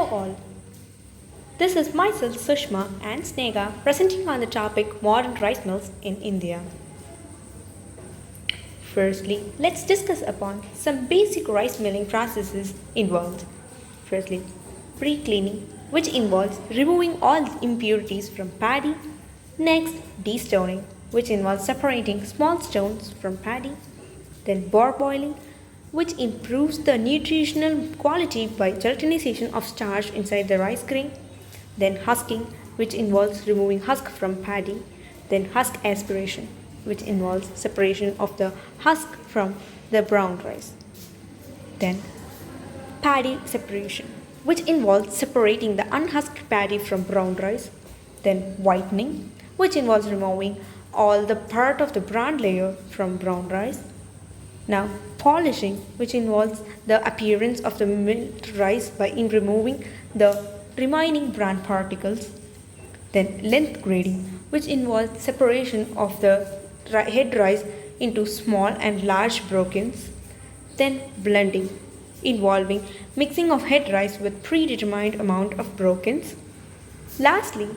all. This is myself Sushma and Sneha presenting on the topic modern rice mills in India. Firstly, let's discuss upon some basic rice milling processes involved. Firstly, pre-cleaning, which involves removing all impurities from paddy. Next, destoning, which involves separating small stones from paddy. Then parboiling, which improves the nutritional quality by gelatinization of starch inside the rice grain. Then husking, which involves removing husk from paddy. Then husk aspiration, which involves separation of the husk from the brown rice. Then paddy separation, which involves separating the unhusked paddy from brown rice. Then whitening, which involves removing all the part of the bran layer from brown rice. Now polishing, which involves the appearance of the milled rice by removing the remaining bran particles. Then length grading, which involves separation of the head rice into small and large brokens. Then blending, involving mixing of head rice with predetermined amount of brokens. Lastly,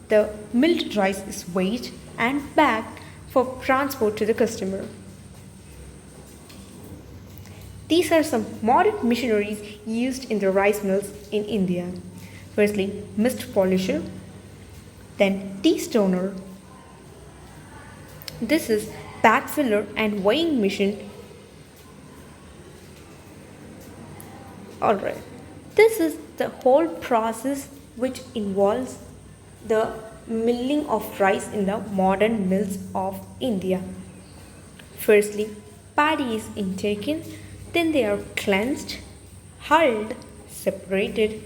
the milled rice is weighed and bagged for transport to the customer. These are some modern machineries used in the rice mills in India. Firstly, mist polisher, then destoner. This is bag filler and weighing machine. Alright, this is the whole process which involves the milling of rice in the modern mills of India. Firstly, paddy is intaken. Then they are cleansed, hulled, separated,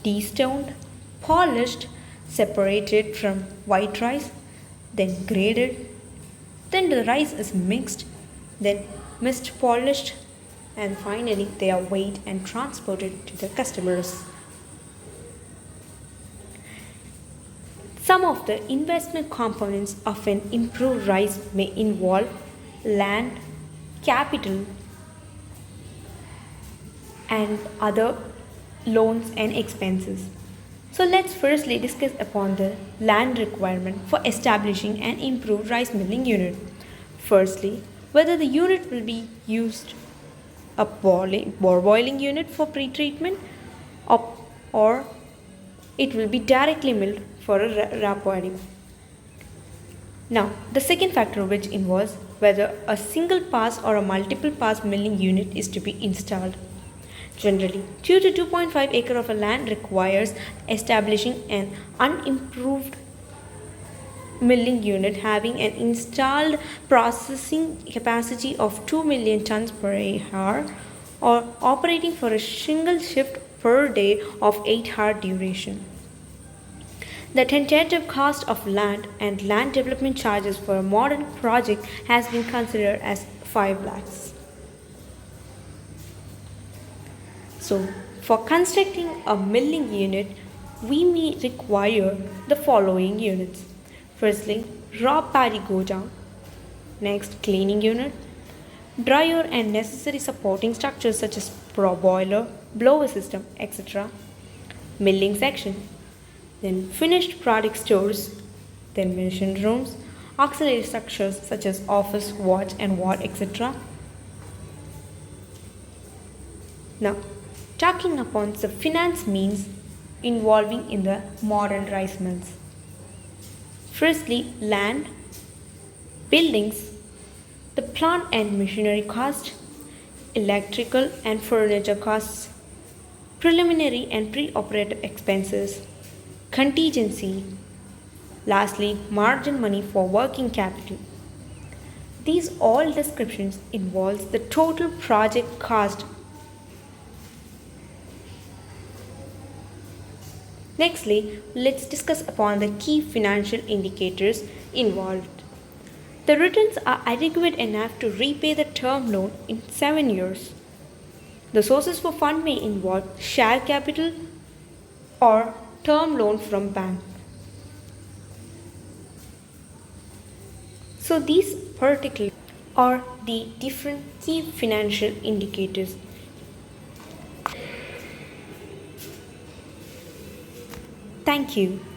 destoned, polished, separated from white rice, then graded. Then the rice is mixed, then mist polished, and finally they are weighed and transported to the customers. Some of the investment components of an improved rice may involve land, capital, and other loans and expenses. So let's firstly discuss upon the land requirement for establishing an improved rice milling unit. Firstly, whether the unit will be used a boiling unit for pre-treatment or it will be directly milled for a rapiding. Now, the second factor which involves whether a single pass or a multiple pass milling unit is to be installed. Generally, 2 to 2.5 acre of a land requires establishing an unimproved milling unit having an installed processing capacity of 2 million tons per hour or operating for a single shift per day of 8-hour duration. The tentative cost of land and land development charges for a modern project has been considered as 5 lakhs. So, for constructing a milling unit, we may require the following units. Firstly, raw paddy go down. Next, cleaning unit. Dryer and necessary supporting structures such as boiler, blower system, etc. Milling section. Then finished product stores. Then machine rooms. Auxiliary structures such as office, watch and ward, etc. Now, talking upon the finance means involving in the modern rice mills. Firstly, land, buildings, the plant and machinery cost, electrical and furniture costs, preliminary and pre-operative expenses, contingency, lastly, margin money for working capital. These all descriptions involves the total project cost. Nextly, let's discuss upon the key financial indicators involved. The returns are adequate enough to repay the term loan in 7 years. The sources for fund may involve share capital or term loan from bank. So these particular are the different key financial indicators. Thank you.